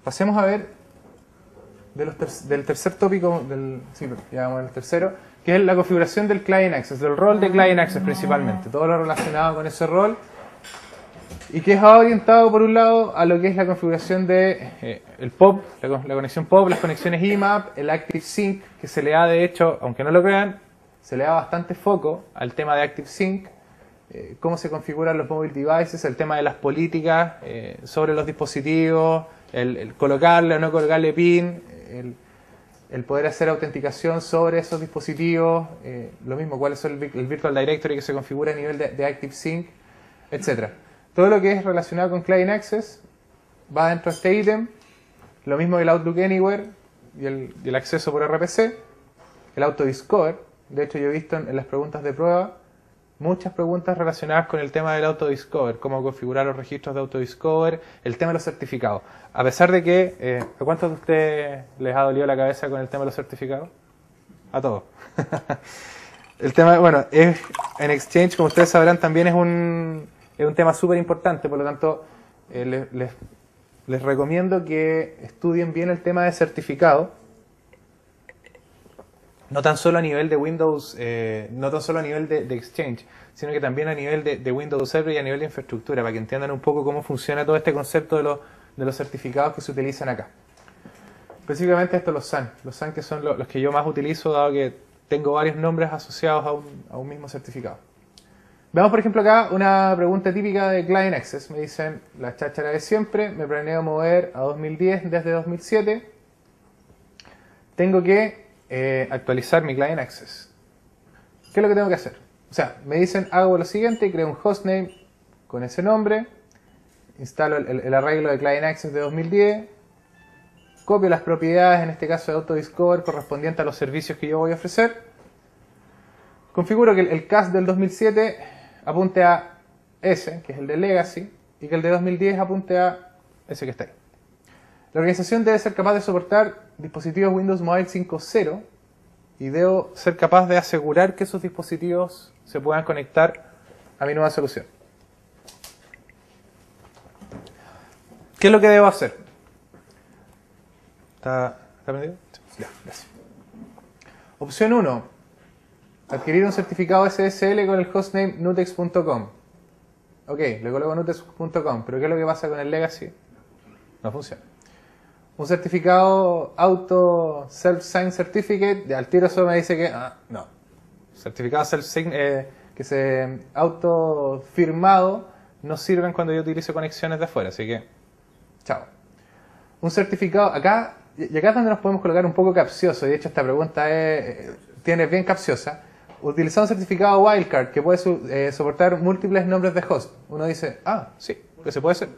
pasemos a ver del tercer tópico, sí, ya vamos al tercero, que es la configuración del Client Access, del rol de Client Access principalmente, todo lo relacionado con ese rol, y que es orientado por un lado a lo que es la configuración de el POP, la conexión POP, las conexiones IMAP, el ActiveSync, que se le da de hecho, aunque no lo crean, se le da bastante foco al tema de ActiveSync, cómo se configuran los mobile devices, el tema de las políticas sobre los dispositivos, el colocarle o no colocarle PIN, el poder hacer autenticación sobre esos dispositivos, lo mismo, cuál es el Virtual Directory que se configura a nivel de ActiveSync, etc. Todo lo que es relacionado con Client Access va dentro de este ítem, lo mismo que el Outlook Anywhere y el acceso por RPC, el Autodiscover. De hecho, yo he visto en las preguntas de prueba muchas preguntas relacionadas con el tema del Autodiscover, cómo configurar los registros de Autodiscover, el tema de los certificados. A pesar de que, ¿a cuántos de ustedes les ha dolido la cabeza con el tema de los certificados? A todos. El tema, bueno, en Exchange, como ustedes sabrán, también es un tema súper importante, por lo tanto, les recomiendo que estudien bien el tema de certificado, no tan solo a nivel de Windows, no tan solo a nivel de Exchange, sino que también a nivel de Windows Server y a nivel de infraestructura, para que entiendan un poco cómo funciona todo este concepto de los certificados que se utilizan acá. Específicamente estos los SAN que son los que yo más utilizo, dado que tengo varios nombres asociados a un mismo certificado. Veamos por ejemplo acá una pregunta típica de Client Access. Me dicen, la cháchara de siempre, me planeo mover a 2010 desde 2007. Tengo que actualizar mi Client Access. ¿Qué es lo que tengo que hacer? O sea, me dicen, hago lo siguiente, creo un hostname con ese nombre, instalo el arreglo de Client Access de 2010, copio las propiedades, en este caso de Autodiscover, correspondiente a los servicios que yo voy a ofrecer, configuro que el CAS del 2007 apunte a ese, que es el de Legacy, y que el de 2010 apunte a ese que está ahí. La organización debe ser capaz de soportar dispositivos Windows Mobile 5.0 y debo ser capaz de asegurar que esos dispositivos se puedan conectar a mi nueva solución. ¿Qué es lo que debo hacer? ¿Está prendido? Ya, gracias. Opción 1. Adquirir un certificado SSL con el hostname nutex.com. Ok, le coloco nutex.com, pero ¿qué es lo que pasa con el Legacy? No funciona. Un certificado Auto Self-Sign Certificate, de al tiro eso me dice que no. Certificados self-sign que se autofirmado no sirven cuando yo utilizo conexiones de afuera, así que chao. Un certificado, acá es donde nos podemos colocar un poco capcioso, y de hecho esta pregunta tiene bien capciosa. Utilizar un certificado wildcard que puede soportar múltiples nombres de host. Uno dice, sí, que se puede hacer.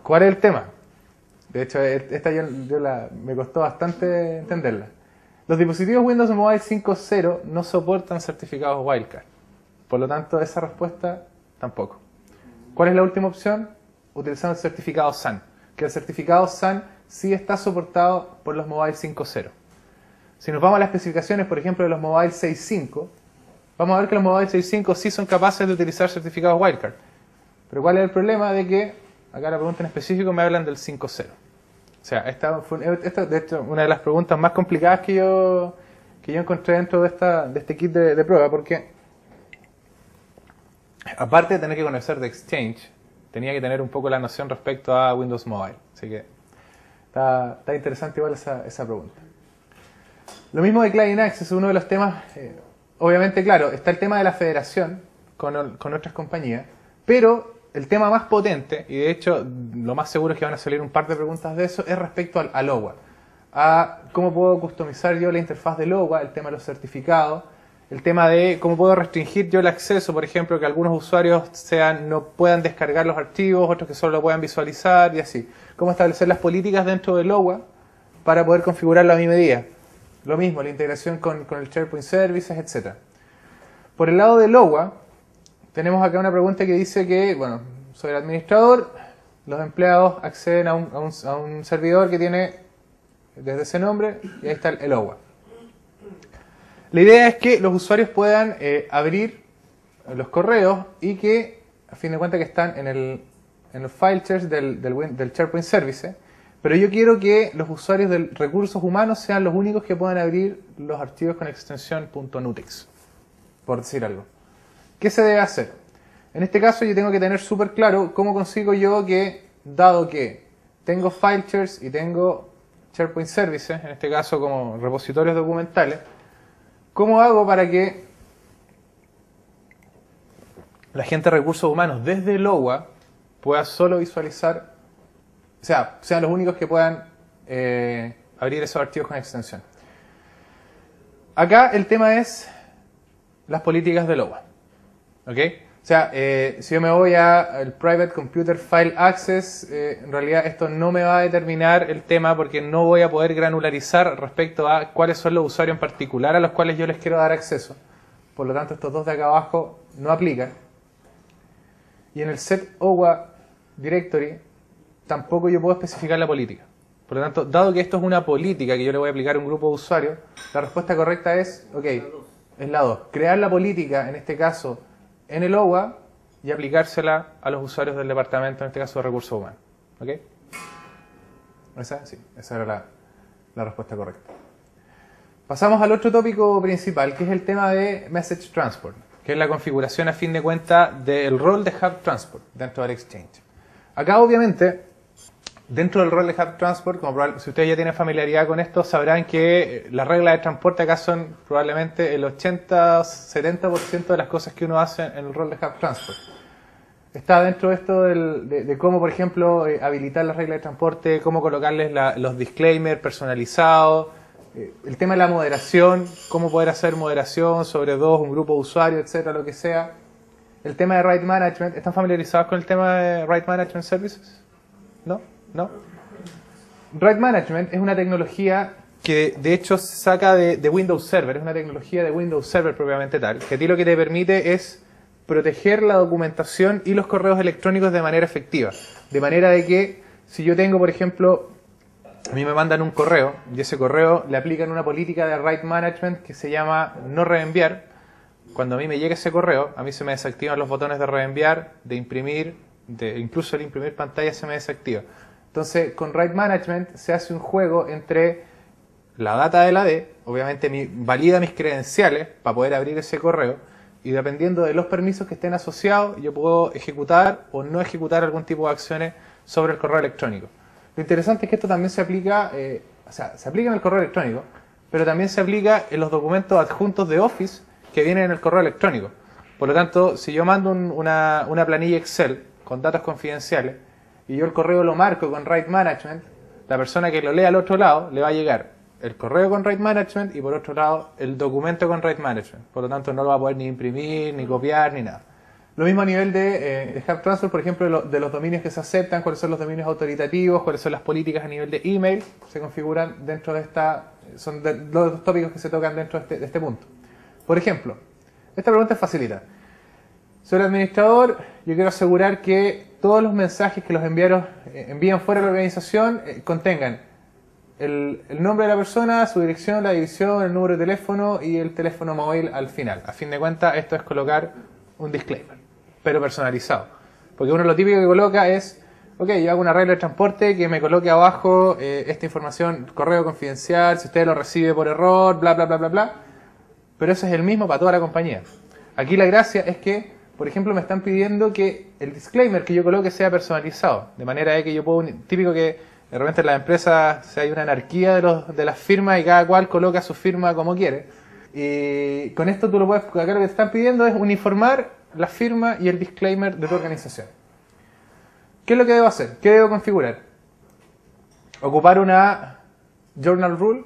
¿Cuál es el tema? De hecho, esta me costó bastante entenderla. Los dispositivos Windows Mobile 5.0 no soportan certificados wildcard. Por lo tanto, esa respuesta tampoco. ¿Cuál es la última opción? Utilizar el certificado SAN. Que el certificado SAN sí está soportado por los Mobile 5.0. Si nos vamos a las especificaciones, por ejemplo, de los Mobile 6.5, vamos a ver que los Mobile 6.5 sí son capaces de utilizar certificados wildcard. Pero ¿cuál es el problema? De que, acá la pregunta en específico, me hablan del 5.0. O sea, esta de hecho una de las preguntas más complicadas que yo encontré dentro de este kit de prueba, porque aparte de tener que conocer de Exchange, tenía que tener un poco la noción respecto a Windows Mobile. Así que está interesante igual esa pregunta. Lo mismo de Client Access, uno de los temas, obviamente, claro, está el tema de la federación con otras compañías, pero el tema más potente, y de hecho lo más seguro es que van a salir un par de preguntas de eso, es respecto al OWA. A cómo puedo customizar yo la interfaz del OWA, el tema de los certificados, el tema de cómo puedo restringir yo el acceso, por ejemplo, que algunos usuarios no puedan descargar los archivos, otros que solo lo puedan visualizar y así. Cómo establecer las políticas dentro del OWA para poder configurarlo a mi medida. Lo mismo, la integración con el SharePoint Services, etc. Por el lado del OWA, tenemos acá una pregunta que dice que, bueno, soy el administrador, los empleados acceden a un servidor que tiene desde ese nombre, y ahí está el OWA. La idea es que los usuarios puedan abrir los correos y que, a fin de cuentas, que están en los file shares del SharePoint Services, Pero yo quiero que los usuarios de recursos humanos sean los únicos que puedan abrir los archivos con extensión .nutex, por decir algo. ¿Qué se debe hacer? En este caso yo tengo que tener súper claro cómo consigo yo que, dado que tengo file shares y tengo SharePoint Services, en este caso como repositorios documentales, ¿cómo hago para que la gente de recursos humanos desde el OWA pueda solo visualizar, o sea, sean los únicos que puedan abrir esos archivos con extensión? Acá el tema es las políticas del OWA. ¿Ok? O sea, si yo me voy al Private Computer File Access, en realidad esto no me va a determinar el tema porque no voy a poder granularizar respecto a cuáles son los usuarios en particular a los cuales yo les quiero dar acceso. Por lo tanto, estos dos de acá abajo no aplican. Y en el set OWA Directory tampoco yo puedo especificar la política. Por lo tanto, dado que esto es una política que yo le voy a aplicar a un grupo de usuarios, la respuesta correcta es, ok, es la 2. Crear la política, en este caso, en el OWA y aplicársela a los usuarios del departamento, en este caso de recursos humanos. ¿Ok? Esa era la respuesta correcta. Pasamos al otro tópico principal, que es el tema de Message Transport, que es la configuración a fin de cuentas del rol de Hub Transport dentro del Exchange. Acá obviamente, dentro del rol de Hub Transport, como si ustedes ya tienen familiaridad con esto, sabrán que las reglas de transporte acá son probablemente el 80-70% de las cosas que uno hace en el rol de Hub Transport. Está dentro de esto de cómo, por ejemplo, habilitar las reglas de transporte, cómo colocarles los disclaimers personalizados, el tema de la moderación, cómo poder hacer moderación sobre un grupo de usuarios, etcétera, lo que sea. El tema de Right Management. ¿Están familiarizados con el tema de Right Management Services? ¿No? ¿No? Right Management es una tecnología que de hecho se saca de Windows Server, es una tecnología de Windows Server propiamente tal, que a ti lo que te permite es proteger la documentación y los correos electrónicos de manera efectiva. De manera de que si yo tengo, por ejemplo, a mí me mandan un correo y ese correo le aplican una política de Right Management que se llama no reenviar, cuando a mí me llega ese correo, a mí se me desactivan los botones de reenviar, de imprimir, incluso el imprimir pantalla se me desactiva. Entonces, con Right Management se hace un juego entre la data de la D, obviamente valida mis credenciales para poder abrir ese correo, y dependiendo de los permisos que estén asociados, yo puedo ejecutar o no ejecutar algún tipo de acciones sobre el correo electrónico. Lo interesante es que esto también se aplica, se aplica en el correo electrónico, pero también se aplica en los documentos adjuntos de Office que vienen en el correo electrónico. Por lo tanto, si yo mando una planilla Excel con datos confidenciales y yo el correo lo marco con Right Management, la persona que lo lea al otro lado le va a llegar el correo con Right Management y por otro lado el documento con Right Management. Por lo tanto, no lo va a poder ni imprimir, ni copiar, ni nada. Lo mismo a nivel de Hub Transfer, por ejemplo, de los dominios que se aceptan, cuáles son los dominios autoritativos, cuáles son las políticas a nivel de email, se configuran dentro de son los tópicos que se tocan dentro de este punto. Por ejemplo, esta pregunta es facilita. Soy el administrador, yo quiero asegurar que todos los mensajes que los envían fuera de la organización contengan el nombre de la persona, su dirección, la división, el número de teléfono y el teléfono móvil al final. A fin de cuentas, esto es colocar un disclaimer, pero personalizado. Porque uno lo típico que coloca es, ok, yo hago una regla de transporte que me coloque abajo esta información, correo confidencial, si usted lo recibe por error, bla, bla, bla, bla, bla. Pero eso es el mismo para toda la compañía. Aquí la gracia es que, por ejemplo, me están pidiendo que el disclaimer que yo coloque sea personalizado. De manera de que yo puedo, típico que de repente en las empresas hay una anarquía de las firmas y cada cual coloca su firma como quiere. Y con esto tú lo puedes, acá lo que te están pidiendo es uniformar la firma y el disclaimer de tu organización. ¿Qué es lo que debo hacer? ¿Qué debo configurar? Ocupar una journal rule.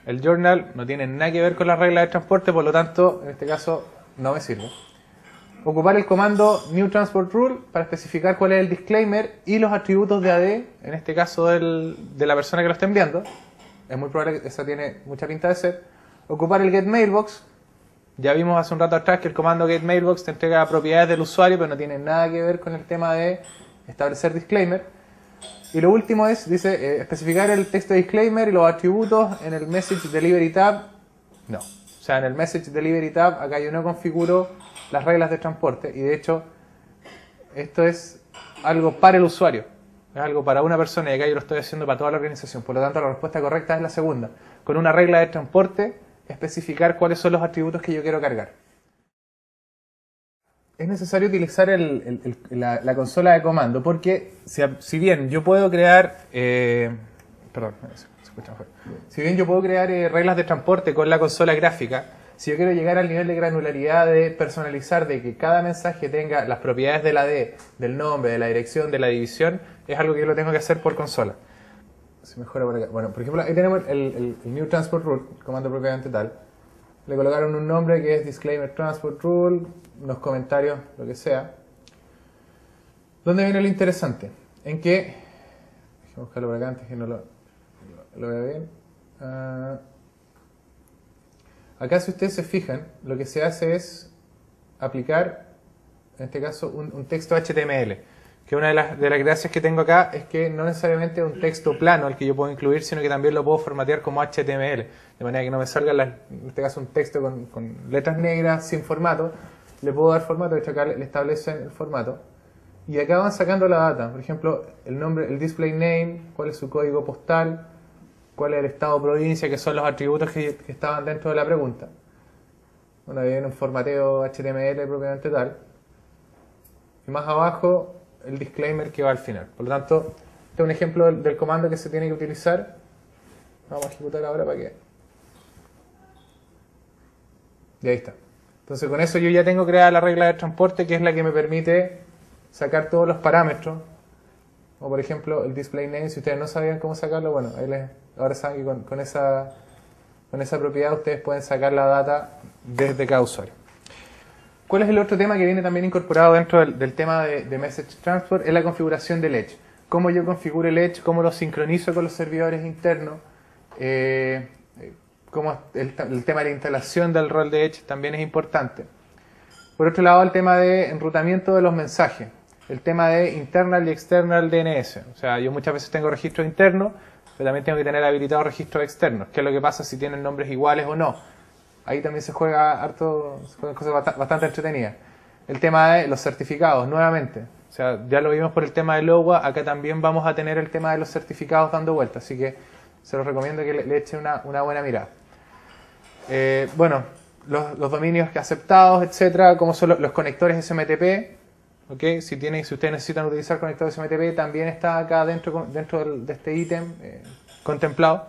El journal no tiene nada que ver con las reglas de transporte, por lo tanto, en este caso, no me sirve. Ocupar el comando new transport rule para especificar cuál es el disclaimer y los atributos de AD, en este caso de la persona que lo está enviando. Es muy probable que esa tiene mucha pinta de ser. Ocupar el get mailbox. Ya vimos hace un rato atrás que el comando get mailbox te entrega propiedades del usuario, pero no tiene nada que ver con el tema de establecer disclaimer. Y lo último dice, especificar el texto de disclaimer y los atributos en el Message Delivery Tab. No. O sea, en el Message Delivery Tab, acá yo no configuro las reglas de transporte. Y de hecho, esto es algo para el usuario. Es algo para una persona y acá yo lo estoy haciendo para toda la organización. Por lo tanto, la respuesta correcta es la segunda. Con una regla de transporte, especificar cuáles son los atributos que yo quiero cargar. Es necesario utilizar la consola de comando porque si bien yo puedo crear perdón, se escucha mejor. Si bien yo puedo crear reglas de transporte con la consola gráfica, si yo quiero llegar al nivel de granularidad de personalizar, de que cada mensaje tenga las propiedades de la D, del nombre, de la dirección, de la división, es algo que yo lo tengo que hacer por consola. Se mejora por acá. Bueno, por ejemplo, ahí tenemos el New Transport Rule, el comando propiamente tal. Le colocaron un nombre que es Disclaimer Transport Rule, unos comentarios, lo que sea. ¿Dónde viene lo interesante? En que, déjame buscarlo por acá antes que no lo vea bien. Acá, si ustedes se fijan, lo que se hace es aplicar, en este caso, un texto HTML. Que una de las gracias que tengo acá es que no necesariamente es un texto plano al que yo puedo incluir, sino que también lo puedo formatear como HTML. De manera que no me salga, en este caso, un texto con letras negras sin formato. Le puedo dar formato, de hecho acá le establecen el formato. Y acá van sacando la data. Por ejemplo, el nombre, el display name, cuál es su código postal, cuál es el estado provincia, que son los atributos que estaban dentro de la pregunta. Bueno, viene un formateo HTML propiamente tal. Y más abajo, el disclaimer que va al final. Por lo tanto, este es un ejemplo del comando que se tiene que utilizar. Vamos a ejecutar ahora para que... Y ahí está. Entonces con eso yo ya tengo creada la regla de transporte, que es la que me permite sacar todos los parámetros. O por ejemplo el display name, si ustedes no sabían cómo sacarlo, bueno, ahora saben que con esa propiedad ustedes pueden sacar la data desde cada usuario. ¿Cuál es el otro tema que viene también incorporado dentro del tema de Message Transport? Es la configuración del Edge. Cómo yo configuro el Edge, cómo lo sincronizo con los servidores internos, cómo el tema de la instalación del rol de Edge también es importante. Por otro lado, el tema de enrutamiento de los mensajes, el tema de internal y external DNS. O sea, yo muchas veces tengo registros internos, pero también tengo que tener habilitados registros externos. ¿Qué es lo que pasa si tienen nombres iguales o no? Ahí también se juega harto, cosas bastante entretenidas. El tema de los certificados, nuevamente. O sea, ya lo vimos por el tema de LOWA, acá también vamos a tener el tema de los certificados dando vuelta, así que se los recomiendo que le echen una buena mirada. Bueno, los dominios aceptados, etcétera, como son los conectores SMTP. ¿Okay? Si ustedes necesitan utilizar conectores SMTP, también está acá dentro de este ítem contemplado.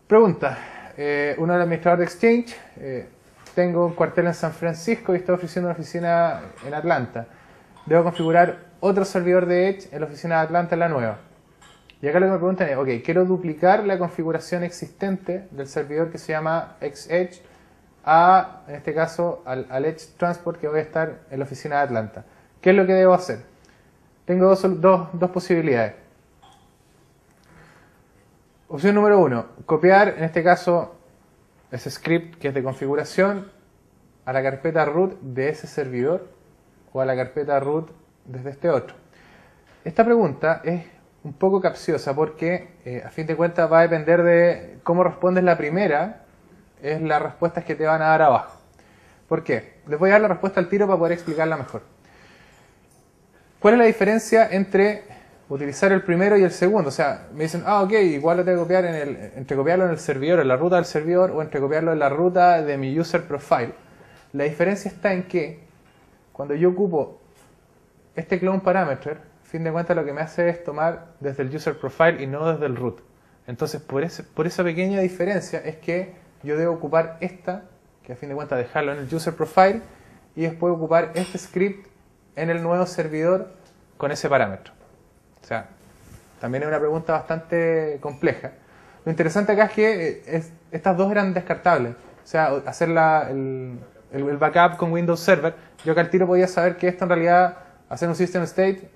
Pregunta. Uno del administrador de Exchange, tengo un cuartel en San Francisco y estoy ofreciendo una oficina en Atlanta. Debo configurar otro servidor de Edge en la oficina de Atlanta, en la nueva. Y acá lo que me preguntan es, ok, quiero duplicar la configuración existente del servidor que se llama XEdge en este caso, al Edge Transport que voy a estar en la oficina de Atlanta. ¿Qué es lo que debo hacer? Tengo dos posibilidades. Opción número 1, copiar, en este caso, ese script que es de configuración a la carpeta root de ese servidor o a la carpeta root desde este otro. Esta pregunta es un poco capciosa porque, a fin de cuentas, va a depender de cómo respondes la primera, es las respuestas que te van a dar abajo. ¿Por qué? Les voy a dar la respuesta al tiro para poder explicarla mejor. ¿Cuál es la diferencia entre utilizar el primero y el segundo? O sea, me dicen, ok, igual lo tengo que copiar entre copiarlo en el servidor, en la ruta del servidor, o entre copiarlo en la ruta de mi user profile. La diferencia está en que cuando yo ocupo este clone parameter, a fin de cuentas lo que me hace es tomar desde el user profile y no desde el root. Entonces, por esa pequeña diferencia es que yo debo ocupar esta, que a fin de cuentas dejarlo en el user profile, y después ocupar este script en el nuevo servidor con ese parámetro. O sea, también es una pregunta bastante compleja. Lo interesante acá es que estas dos eran descartables. O sea, hacer el backup con Windows Server, yo acá al tiro podía saber que esto en realidad, hacer un system state,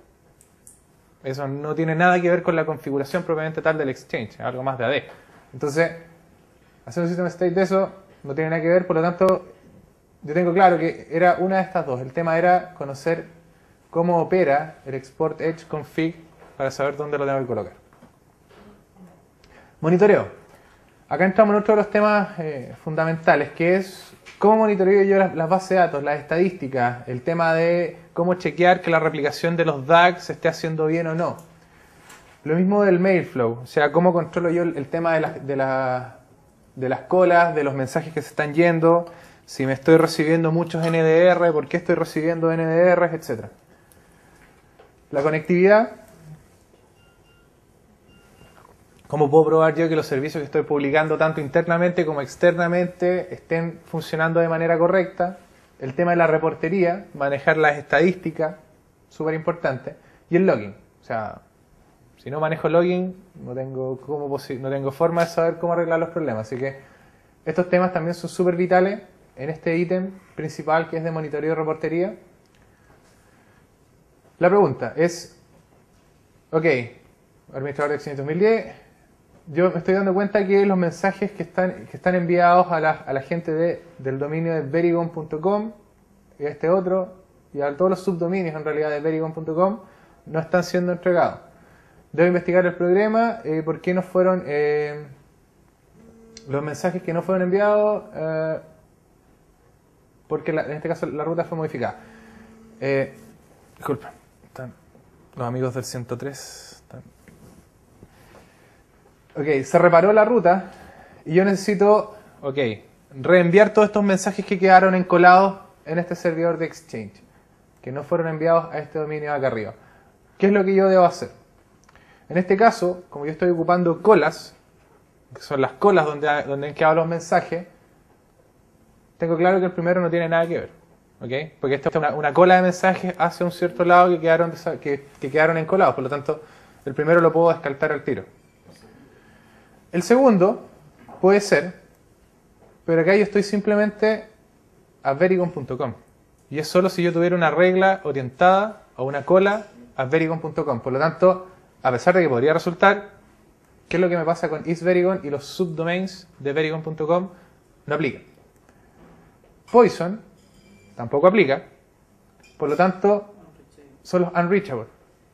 eso no tiene nada que ver con la configuración propiamente tal del Exchange, es algo más de AD. Entonces, hacer un system state de eso no tiene nada que ver, por lo tanto, yo tengo claro que era una de estas dos. El tema era conocer cómo opera el export edge config para saber dónde lo tengo que colocar. Monitoreo. Acá entramos en otro de los temas fundamentales, que es cómo monitoreo yo las bases de datos, las estadísticas, el tema de cómo chequear que la replicación de los DAG se esté haciendo bien o no. Lo mismo del Mailflow, o sea, cómo controlo yo el tema de las colas, de los mensajes que se están yendo, si me estoy recibiendo muchos NDR, por qué estoy recibiendo NDR, etc. La conectividad. ¿Cómo puedo probar yo que los servicios que estoy publicando tanto internamente como externamente estén funcionando de manera correcta? El tema de la reportería, manejar las estadísticas, súper importante. Y el logging. O sea, si no manejo logging, no tengo forma de saber cómo arreglar los problemas. Así que estos temas también son súper vitales en este ítem principal que es de monitoreo y reportería. La pregunta es, ok, administrador de Exchange 2010, yo me estoy dando cuenta que los mensajes que están enviados a la gente del dominio de verigon.com y a este otro, y a todos los subdominios en realidad de verigon.com, no están siendo entregados. Debo investigar el problema, por qué no fueron los mensajes que no fueron enviados, porque en este caso la ruta fue modificada. Disculpa, están los amigos del 103. Ok, se reparó la ruta y yo necesito, reenviar todos estos mensajes que quedaron encolados en este servidor de Exchange, que no fueron enviados a este dominio de acá arriba. ¿Qué es lo que yo debo hacer? En este caso, como yo estoy ocupando colas, que son las colas donde han quedado los mensajes, tengo claro que el primero no tiene nada que ver. ¿Okay? Porque esta es una cola de mensajes hacia un cierto lado que quedaron encolados. Por lo tanto, el primero lo puedo descartar al tiro. El segundo puede ser, pero acá yo estoy simplemente a verigon.com. Y es solo si yo tuviera una regla orientada o una cola a verigon.com. Por lo tanto, a pesar de que podría resultar, ¿qué es lo que me pasa con isverigon y los subdomains de verigon.com? No aplica. Poison tampoco aplica. Por lo tanto, son los unreachable.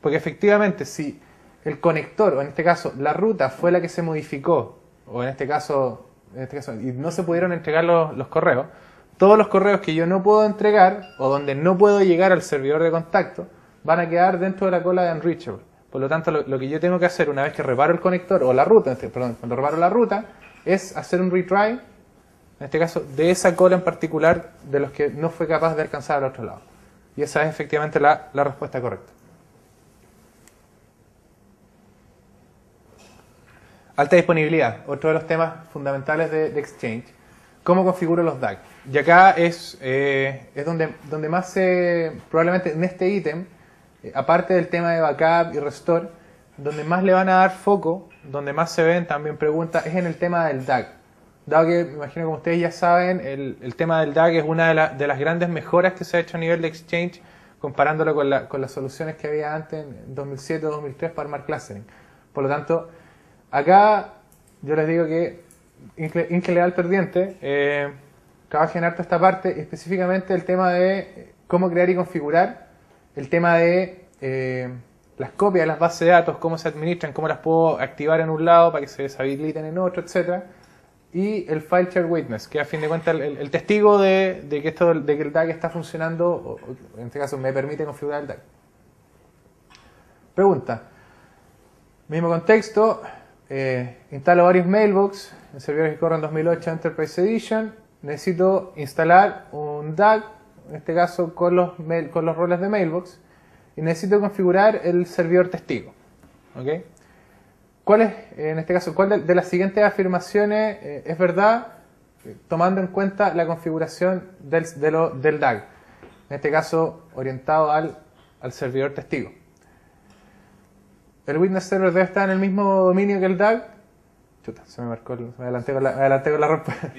Porque efectivamente, si el conector, o en este caso la ruta, fue la que se modificó, o en este caso y no se pudieron entregar los correos, todos los correos que yo no puedo entregar, o donde no puedo llegar al servidor de contacto, van a quedar dentro de la cola de unreachable. Por lo tanto, lo que yo tengo que hacer una vez que reparo el conector, o la ruta, cuando reparo la ruta, es hacer un retry, en este caso, de esa cola en particular, de los que no fue capaz de alcanzar al otro lado. Y esa es efectivamente la respuesta correcta. Alta disponibilidad, otro de los temas fundamentales de Exchange. ¿Cómo configuro los DAG? Y acá es donde más probablemente en este ítem, aparte del tema de backup y restore, donde más le van a dar foco, donde más se ven también preguntas, es en el tema del DAG. Dado que, me imagino como ustedes ya saben, el tema del DAG es una de las grandes mejoras que se ha hecho a nivel de Exchange, comparándolo con las soluciones que había antes, en 2007 o 2003, para armar clustering. Por lo tanto, acá yo les digo que Incle Leal Perdiente trabaja en harto esta parte, específicamente el tema de cómo crear y configurar, el tema de las copias de las bases de datos, cómo se administran, cómo las puedo activar en un lado para que se deshabiliten en otro, etc. Y el File Share Witness, que a fin de cuentas el testigo de que el DAG está funcionando, o en este caso me permite configurar el DAG. Pregunta. Mismo contexto. Instalo varios mailbox en servidores que corren 2008 Enterprise Edition. Necesito instalar un DAG, en este caso con los roles de mailbox, y necesito configurar el servidor testigo. ¿Okay? ¿Cuál es, en este caso, cuál de las siguientes afirmaciones es verdad, tomando en cuenta la configuración del DAG? En este caso, orientado al servidor testigo. ¿El Witness Server debe estar en el mismo dominio que el DAG? Chuta, me adelanté con la respuesta.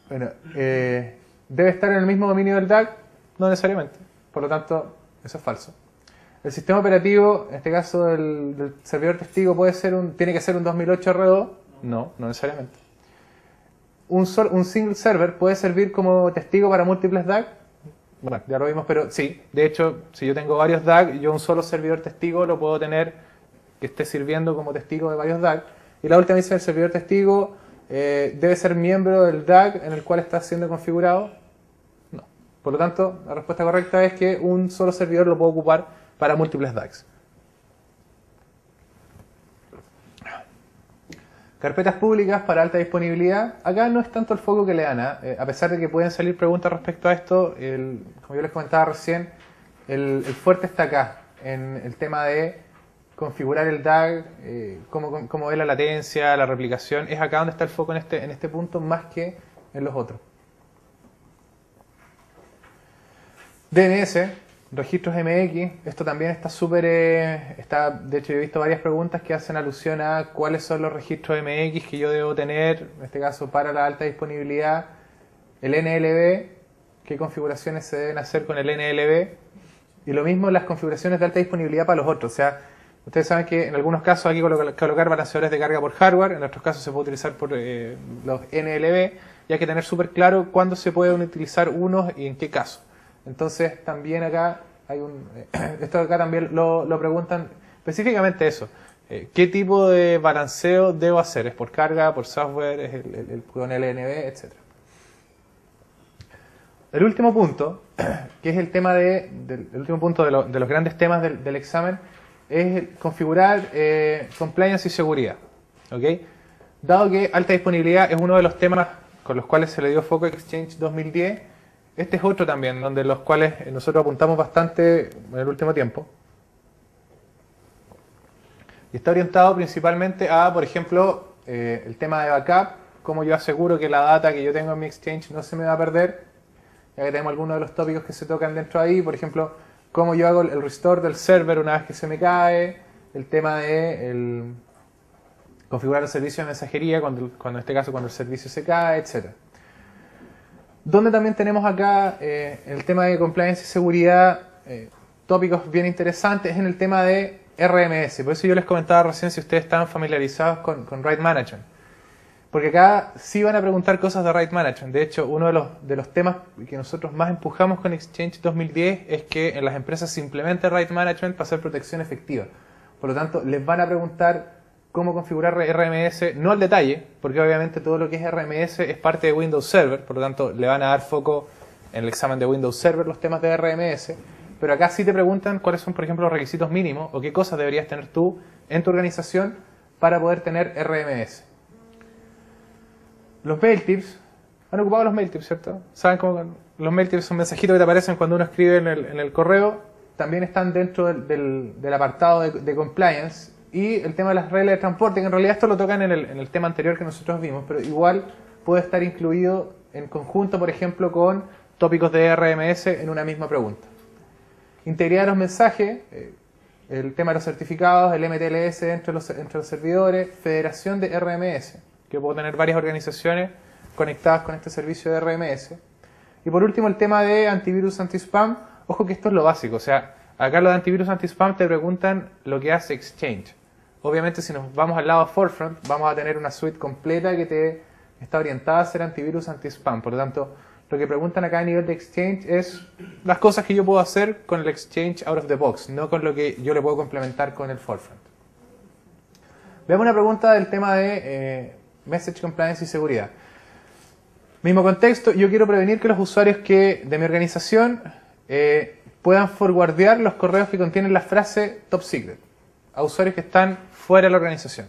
Bueno, ¿debe estar en el mismo dominio del DAG? No necesariamente. Por lo tanto, eso es falso. El sistema operativo, en este caso del servidor testigo, tiene que ser un 2008 R2. No necesariamente. Un single server puede servir como testigo para múltiples DAG. Bueno, ya lo vimos, pero sí. De hecho, si yo tengo varios DAG, yo un solo servidor testigo lo puedo tener que esté sirviendo como testigo de varios DAG. Y la última dice: el servidor testigo debe ser miembro del DAG en el cual está siendo configurado. No. Por lo tanto, la respuesta correcta es que un solo servidor lo puedo ocupar para múltiples DAGs. Carpetas públicas para alta disponibilidad. Acá no es tanto el foco que le dan, a pesar de que pueden salir preguntas respecto a esto. Como yo les comentaba recién, el fuerte está acá, en el tema de configurar el DAG, cómo ve la latencia, la replicación. Es acá donde está el foco en este punto, más que en los otros. DNS, registros MX, esto también está súper... de hecho, yo he visto varias preguntas que hacen alusión a cuáles son los registros MX que yo debo tener, en este caso para la alta disponibilidad, el NLB, qué configuraciones se deben hacer con el NLB, y lo mismo las configuraciones de alta disponibilidad para los otros. O sea, ustedes saben que en algunos casos hay que colocar balanceadores de carga por hardware, en otros casos se puede utilizar por los NLB, y hay que tener súper claro cuándo se pueden utilizar unos y en qué caso. Entonces también acá hay esto acá también lo preguntan específicamente eso. ¿Qué tipo de balanceo debo hacer? ¿Es por carga, por software, es con el NB, etcétera? El último punto, que es el tema el último punto de los grandes temas del examen, es configurar compliance y seguridad. ¿Okay? Dado que alta disponibilidad es uno de los temas con los cuales se le dio foco a Exchange 2010, este es otro también, donde los cuales nosotros apuntamos bastante en el último tiempo. Y está orientado principalmente a, por ejemplo, el tema de backup, cómo yo aseguro que la data que yo tengo en mi Exchange no se me va a perder, ya que tenemos algunos de los tópicos que se tocan dentro de ahí, por ejemplo, cómo yo hago el restore del server una vez que se me cae, el tema de configurar el servicio de mensajería, cuando en este caso cuando el servicio se cae, etcétera. Donde también tenemos acá el tema de compliance y seguridad, tópicos bien interesantes en el tema de RMS. Por eso yo les comentaba recién si ustedes estaban familiarizados con Right Management. Porque acá sí van a preguntar cosas de Right Management. De hecho, uno de los temas que nosotros más empujamos con Exchange 2010 es que en las empresas se implemente Right Management para hacer protección efectiva. Por lo tanto, les van a preguntar cómo configurar RMS, no al detalle, porque obviamente todo lo que es RMS es parte de Windows Server, por lo tanto le van a dar foco en el examen de Windows Server los temas de RMS, pero acá sí te preguntan cuáles son, por ejemplo, los requisitos mínimos o qué cosas deberías tener tú en tu organización para poder tener RMS. Los mail tips, han ocupado los mail tips, ¿cierto? ¿Saben cómo los mail tips son mensajitos que te aparecen cuando uno escribe en el correo? También están dentro del apartado de compliance. Y el tema de las reglas de transporte, que en realidad esto lo tocan en el tema anterior que nosotros vimos, pero igual puede estar incluido en conjunto, por ejemplo, con tópicos de RMS en una misma pregunta. Integridad de los mensajes, el tema de los certificados, el MTLS entre los servidores, federación de RMS, que puedo tener varias organizaciones conectadas con este servicio de RMS. Y por último, el tema de antivirus, anti-spam. Ojo que esto es lo básico, o sea, acá lo de antivirus, anti-spam te preguntan lo que hace Exchange. Obviamente, si nos vamos al lado Forefront, vamos a tener una suite completa que está orientada a hacer antivirus, anti-spam. Por lo tanto, lo que preguntan acá a nivel de Exchange es las cosas que yo puedo hacer con el Exchange out of the box, no con lo que yo le puedo complementar con el Forefront. Veamos una pregunta del tema de Message Compliance y seguridad. Mismo contexto, yo quiero prevenir que los usuarios de mi organización puedan forwardear los correos que contienen la frase Top Secret a usuarios que están fuera de la organización.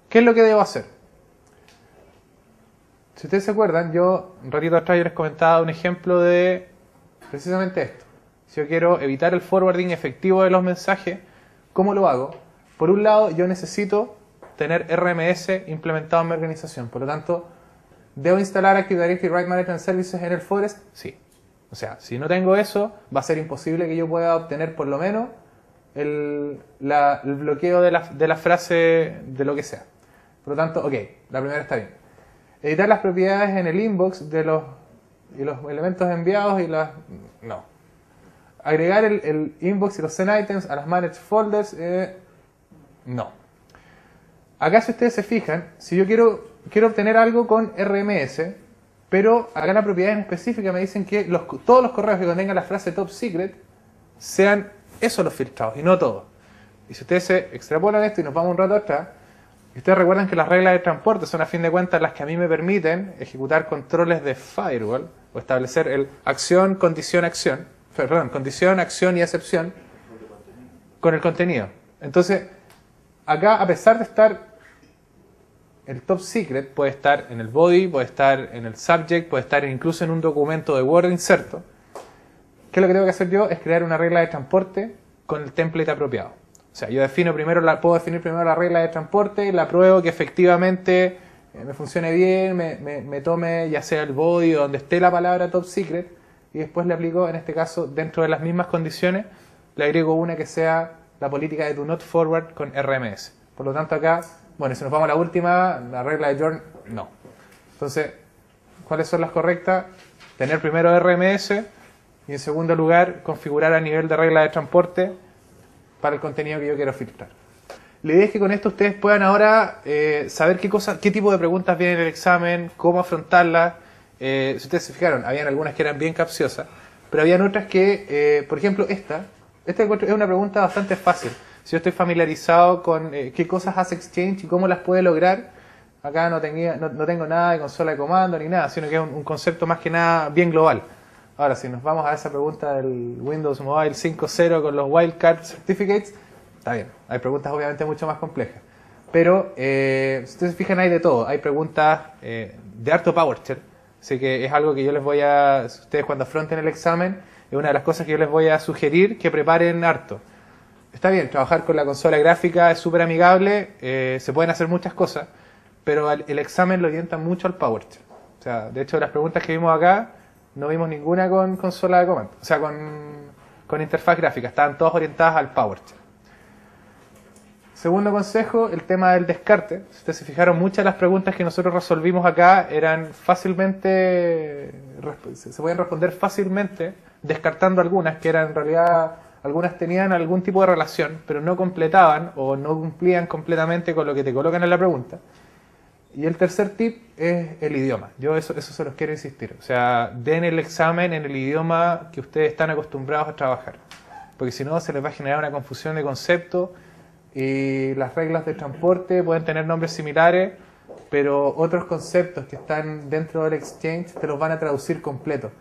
¿Qué es lo que debo hacer? Si ustedes se acuerdan, un ratito atrás yo les comentaba un ejemplo de precisamente esto. Si yo quiero evitar el forwarding efectivo de los mensajes, ¿cómo lo hago? Por un lado, yo necesito tener RMS implementado en mi organización. Por lo tanto, ¿debo instalar Active Directory Right Management Services en el Forest? Sí. O sea, si no tengo eso, va a ser imposible que yo pueda obtener por lo menos el bloqueo de la frase de lo que sea. Por lo tanto, ok, la primera está bien. Editar las propiedades en el inbox de los elementos enviados y las... No. Agregar el inbox y los send items a las managed folders. No. Acá, si ustedes se fijan, si yo quiero obtener algo con RMS, pero acá la propiedad en específica me dicen que todos los correos que contengan la frase Top Secret sean esos los filtrados y no todos. Y si ustedes se extrapolan esto y nos vamos un rato atrás, Y ustedes recuerdan que las reglas de transporte son a fin de cuentas las que a mí me permiten ejecutar controles de firewall o establecer el acción, condición, acción, perdón, condición, acción y excepción con el contenido. Entonces, acá a pesar de estar el top secret, puede estar en el body, puede estar en el subject, puede estar incluso en un documento de Word inserto. ¿Qué es lo que tengo que hacer yo? Es crear una regla de transporte con el template apropiado. O sea, yo puedo definir primero la regla de transporte, la pruebo que efectivamente me funcione bien, me tome ya sea el body o donde esté la palabra top secret, y después le aplico, en este caso, dentro de las mismas condiciones, le agrego una que sea la política de do not forward con RMS. Por lo tanto acá, bueno, si nos vamos a la última, la regla de join, no. Entonces, ¿cuáles son las correctas? Tener primero RMS y en segundo lugar, configurar a nivel de regla de transporte para el contenido que yo quiero filtrar. La idea es que con esto ustedes puedan ahora saber qué tipo de preguntas vienen en el examen, cómo afrontarlas. Si ustedes se fijaron, habían algunas que eran bien capciosas, pero habían otras que, por ejemplo, esta es una pregunta bastante fácil. Si yo estoy familiarizado con qué cosas hace Exchange y cómo las puede lograr, acá no tengo nada de consola de comando ni nada, sino que es un concepto más que nada bien global. Ahora, si nos vamos a esa pregunta del Windows Mobile 5.0 con los Wildcard Certificates, está bien. Hay preguntas obviamente mucho más complejas. Pero, si ustedes se fijan, hay de todo. Hay preguntas de harto PowerShell. Así que es algo que yo les voy a... Ustedes cuando afronten el examen, es una de las cosas que yo les voy a sugerir que preparen harto. Está bien, trabajar con la consola gráfica es súper amigable, se pueden hacer muchas cosas, pero el examen lo orienta mucho al PowerShell. O sea, de hecho, las preguntas que vimos acá, no vimos ninguna con consola de comando, o sea, con interfaz gráfica, estaban todas orientadas al PowerShell. Segundo consejo, el tema del descarte. Si ustedes se fijaron, muchas de las preguntas que nosotros resolvimos acá eran se podían responder fácilmente, descartando algunas, que eran en realidad, algunas tenían algún tipo de relación, pero no completaban o no cumplían completamente con lo que te colocan en la pregunta. Y el tercer tip es el idioma. Yo eso se los quiero insistir. O sea, den el examen en el idioma que ustedes están acostumbrados a trabajar. Porque si no, se les va a generar una confusión de conceptos y las reglas de transporte pueden tener nombres similares, pero otros conceptos que están dentro del Exchange te los van a traducir completo.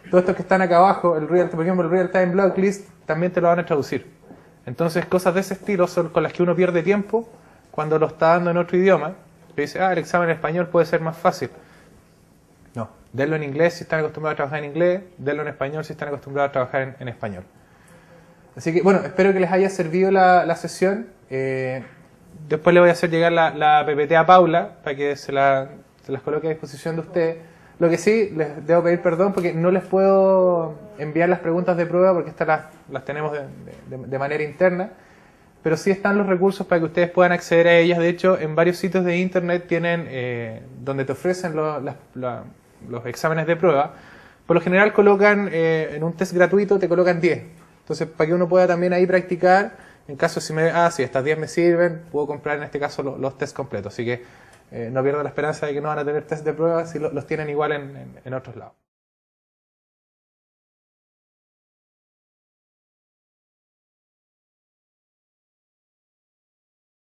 Todos estos que están acá abajo, por ejemplo, el Real Time Block List, también te lo van a traducir. Entonces, cosas de ese estilo son con las que uno pierde tiempo cuando lo está dando en otro idioma. Que dice, el examen en español puede ser más fácil. No, denlo en inglés si están acostumbrados a trabajar en inglés, denlo en español si están acostumbrados a trabajar en español. Así que, bueno, espero que les haya servido la sesión. Después le voy a hacer llegar la PPT a Paula para que se las coloque a disposición de ustedes. Lo que sí, les debo pedir perdón porque no les puedo enviar las preguntas de prueba porque estas las tenemos de manera interna. Pero sí están los recursos para que ustedes puedan acceder a ellas. De hecho, en varios sitios de internet tienen donde te ofrecen los exámenes de prueba. Por lo general colocan en un test gratuito, te colocan 10. Entonces, para que uno pueda también ahí practicar, en caso si estas 10 me sirven, puedo comprar en este caso los tests completos. Así que no pierdo la esperanza de que no van a tener test de prueba si los tienen igual en otros lados.